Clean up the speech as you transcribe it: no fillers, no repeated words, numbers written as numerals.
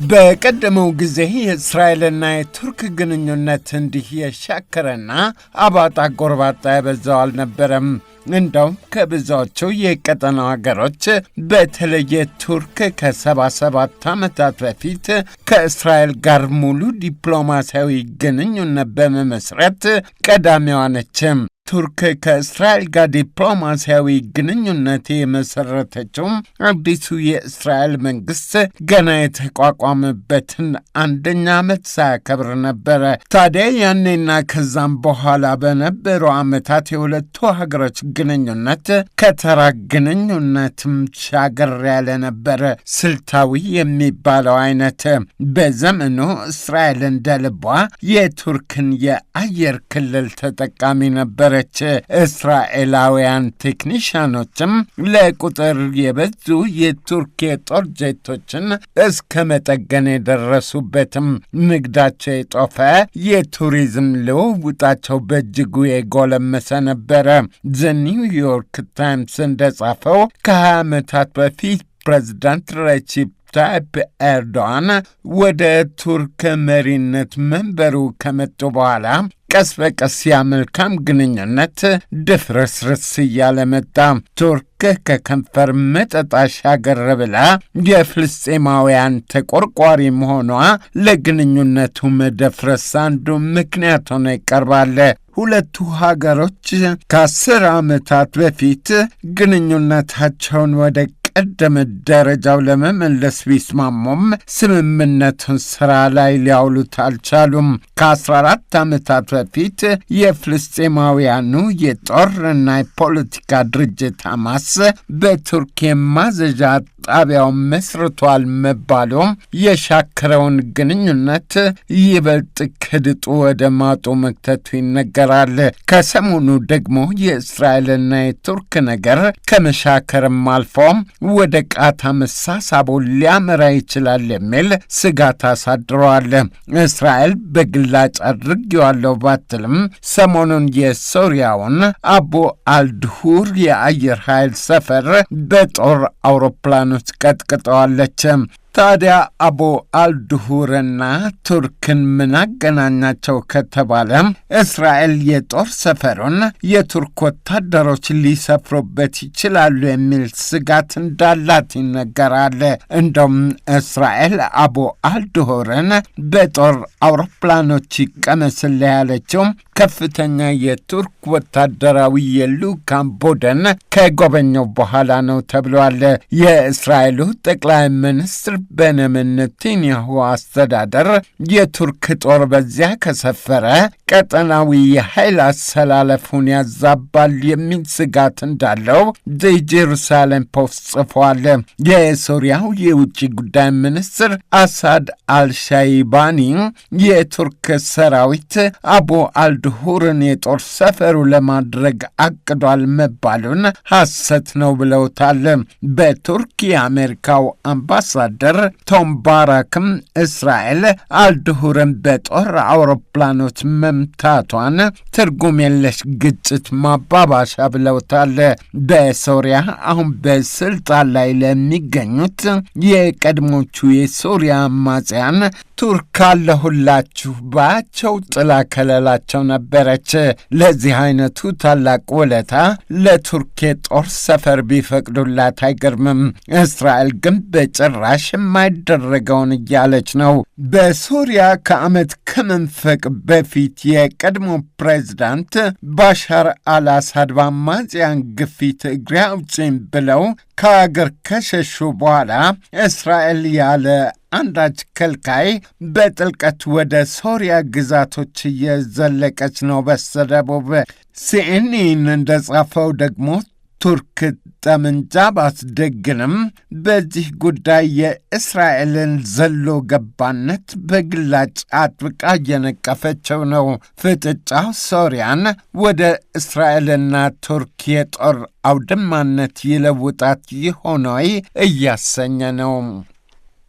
በቀደመው ጊዜ የእስራኤልና የቱርክ ግንኙነት እንዲህ የሻከረና አባጣ ጎርባጣ የበዛው አልነበረም። እንደውም ከብዙዎቹ የቀጠናው ሀገሮች በተለየ ቱርክ ከ77 ዓመታት በፊት ከእስራኤል ጋር ሙሉ ዲፕሎማሲያዊ ግንኙነት በመመስረት ቀዳሚዋ ነች። ቱርክ ከእስራኤል ጋር ዲፕሎማሲያዊ ግንኙነት የመሰረተችው አዲሱ የእስራኤል መንግስት ገና የተቋቋመበትን 1ኛ ዓመት ሳያከብር ነበረ። ታዲያ ያኔና ከዛም በኋላ በነበሩ ዓመታት የሁለቱ ሀገሮች ግንኙነት ከተራ ግንኙነትም ሻገር ያለ ነበረ። ስልታዊ የሚባለው አይነት። በዘመኑ እስራኤል እንደ ልቧ የቱርክን የአየር ክልል ተጠቃሚ ነበረ። እስራኤላውያን ቴክኒሽያኖችም ለቁጥር የበዙ የቱርክ የጦር ጄቶችን እስከ መጠገን የደረሱበትም ንግዳቸው የጦፈ የቱሪዝም ልውውጣቸው በእጅጉ የጎለመሰ ነበረ። ዘ ኒውዮርክ ታይምስ እንደጻፈው ከ20 ዓመታት በፊት ፕሬዝዳንት ሬሲፕ ታይፕ ኤርዶዋን ወደ ቱርክ መሪነት መንበሩ ከመጡ በኋላ ቀስ በቀስ የመልካም ግንኙነት ድፍርስርስ እያለ መጣ። ቱርክ ከከንፈር መጠጥ ሻገር ብላ የፍልስጤማውያን ተቆርቋሪ መሆኗ ለግንኙነቱ መደፍረስ አንዱ ምክንያት ሆኖ ይቀርባል። ሁለቱ ሀገሮች ከ10 ዓመታት በፊት ግንኙነታቸውን ወደ ቀደመ ደረጃው ለመመለስ ቢስማሙም ስምምነቱን ስራ ላይ ሊያውሉት አልቻሉም። ከ14 ዓመታት በፊት የፍልስጤማውያኑ የጦርና የፖለቲካ ድርጅት ሐማስ በቱርክ የማዘዣ ጣቢያውን መስርቷል መባሉ የሻከረውን ግንኙነት ይበልጥ ከድጡ ወደ ማጡ መክተቱ ይነገራል። ከሰሞኑ ደግሞ የእስራኤልና የቱርክ ነገር ከመሻከርም አልፎ ወደ ቃታ መሳሳቡ ሊያመራ ይችላል የሚል ስጋት አሳድረዋል። እስራኤል በግላጭ አድርጌዋለሁ ባትልም ሰሞኑን የሶሪያውን አቡ አልድሁር የአየር ኃይል ሰፈር በጦር አውሮፕላኖች ቀጥቅጠዋለች። ታዲያ አቡ አልድሁርና ቱርክን ምን አገናኛቸው ከተባለ እስራኤል የጦር ሰፈሩን የቱርክ ወታደሮች ሊሰፍሩበት ይችላሉ የሚል ስጋት እንዳላት ይነገራል። እንደውም እስራኤል አቡ አልድሁርን በጦር አውሮፕላኖች ይቀመስል ያለችው ከፍተኛ የቱርክ ወታደራዊ የልዑካን ቡድን ከጎበኘው በኋላ ነው ተብሏል። የእስራኤሉ ጠቅላይ ሚኒስትር ቤንያሚን ኔታንያሁ አስተዳደር የቱርክ ጦር በዚያ ከሰፈረ ቀጠናዊ የኃይል አሰላለፉን ያዛባል የሚል ስጋት እንዳለው ዘኢየሩሳሌም ፖስት ጽፏል። የሶሪያው የውጭ ጉዳይ ሚኒስትር አሳድ አልሻይባኒ የቱርክ ሰራዊት አቡ አልድሁርን የጦር ሰፈሩ ለማድረግ አቅዷል መባሉን ሐሰት ነው ብለውታል። በቱርክ የአሜሪካው አምባሳደር ቶም ባራክም እስራኤል አልድሁርን በጦር አውሮፕላኖች መምታቷን ትርጉም የለሽ ግጭት ማባባሻ ብለውታል። በሶሪያ አሁን በስልጣን ላይ ለሚገኙት የቀድሞቹ የሶሪያ አማጽያን ቱርክ አለሁላችሁ ባያቸው ጥላ ከለላቸው ነበረች። ለዚህ አይነቱ ታላቅ ውለታ ለቱርክ የጦር ሰፈር ቢፈቅዱላት አይገርምም። እስራኤል ግን በጭራሽ የማይደረገውን እያለች ነው። በሶሪያ ከዓመት ከመንፈቅ በፊት የቀድሞ ፕሬዝዳንት ባሻር አልአሳድ በአማጽያን ግፊት እግሬ አውጪኝ ብለው ከአገር ከሸሹ በኋላ እስራኤል ያለ አንዳች ከልካይ በጥልቀት ወደ ሶሪያ ግዛቶች እየዘለቀች ነው። በስተደቡብ ሲኤንኤን እንደጻፈው ደግሞ ቱርክ ጠመንጃ ባስደግንም በዚህ ጉዳይ የእስራኤልን ዘሎ ገባነት በግላጭ አጥብቃ እየነቀፈችው ነው። ፍጥጫው ሶሪያን ወደ እስራኤልና ቱርክ የጦር አውድማነት ይለውጣት ይሆናል እያሰኘ ነው።